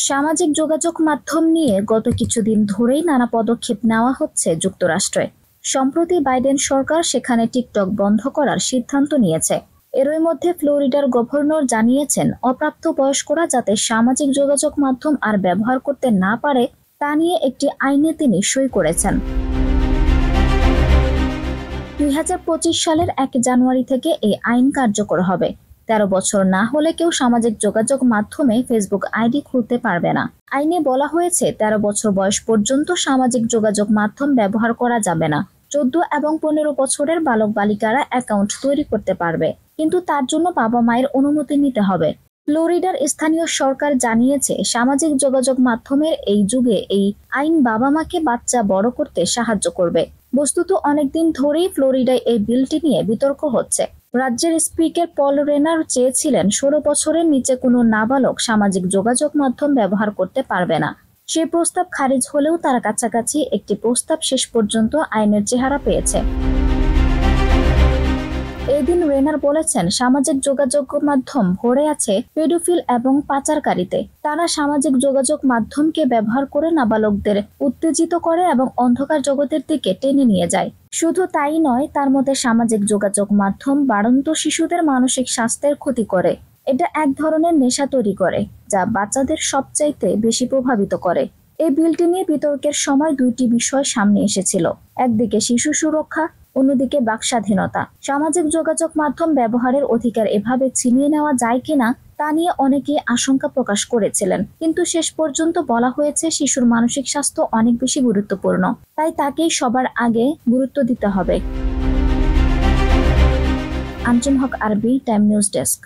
সামাজিক যোগাযোগ মাধ্যম নিয়ে গত কিছুদিন ধরেই নানা পদক্ষেপ নেওয়া হচ্ছে যুক্তরাষ্ট্রে। সম্প্রতি বাইডেন সরকার সেখানে টিকটক বন্ধ করার সিদ্ধান্ত নিয়েছে। এরই মধ্যে ফ্লোরিডার গভর্নর জানিয়েছেন অপ্রাপ্তবয়স্করা যাতে সামাজিক যোগাযোগ মাধ্যম আর ব্যবহার করতে না পারে তা নিয়ে একটি আইনে তিনি সই করেছেন। 2025 সালের 1 জানুয়ারি থেকে এই আইন কার্যকর হবে। 13 বছর না হলে কেউ সামাজিক যোগাযোগ মাধ্যমে ফেসবুক আইডি খুলতে পারবে না। আইনে বলা হয়েছে 13 বছর বয়স পর্যন্ত সামাজিক যোগাযোগ মাধ্যম ব্যবহার করা যাবে না। 14 এবং 15 বছরের বালক বালিকারা অ্যাকাউন্ট তৈরি করতে পারবে, কিন্তু তার জন্য বাবা মায়ের অনুমতি নিতে হবে। ফ্লোরিডার স্থানীয় সরকার জানিয়েছে সামাজিক যোগাযোগ মাধ্যমের এই যুগে এই আইন বাবা মাকে বাচ্চা বড় করতে সাহায্য করবে। বস্তুত অনেকদিন ধরেই ফ্লোরিডায় এই বিলটি নিয়ে বিতর্ক হচ্ছে। রাজ্যের স্পিকার পল রেনার চেয়েছিলেন 16 বছরের নিচে কোনো নাবালক সামাজিক যোগাযোগ মাধ্যম ব্যবহার করতে পারবে না। সেই প্রস্তাব খারিজ হলেও তার কাছাকাছি একটি প্রস্তাব শেষ পর্যন্ত আইনের চেহারা পেয়েছে। এদিন রেনার বলেছেন সামাজিক যোগাযোগ মাধ্যম ভরে আছে পেডোফিল এবং পাচারকারীতে। তারা সামাজিক যোগাযোগ মাধ্যমকে ব্যবহার করে নাবালকদের উত্তেজিত করে এবং অন্ধকার জগতের দিকে টেনে নিয়ে যায়। শুধু তাই নয়, তার মধ্যে সামাজিক যোগাযোগ মাধ্যম বাড়ন্ত শিশুদের মানসিক স্বাস্থ্যের ক্ষতি করে। এটা এক ধরনের নেশা তৈরি করে যা বাচ্চাদের সবচাইতে বেশি প্রভাবিত করে। এই বিলটি নিয়ে বিতর্কের সময় দুইটি বিষয় সামনে এসেছিল। একদিকে শিশু সুরক্ষা, অন্যদিকে বাকস্বাধীনতা। সামাজিক যোগাযোগ মাধ্যম ব্যবহারের অধিকার এভাবে ছিনিয়ে নেওয়া যায় কিনা তা নিয়ে অনেকে আশঙ্কা প্রকাশ করেছিলেন, কিন্তু শেষ পর্যন্ত বলা হয়েছে শিশুর মানসিক স্বাস্থ্য অনেক বেশি গুরুত্বপূর্ণ, তাই তাকেই সবার আগে গুরুত্ব দিতে হবে। আঞ্জুম হক আরবি, টাইম নিউজ ডেস্ক।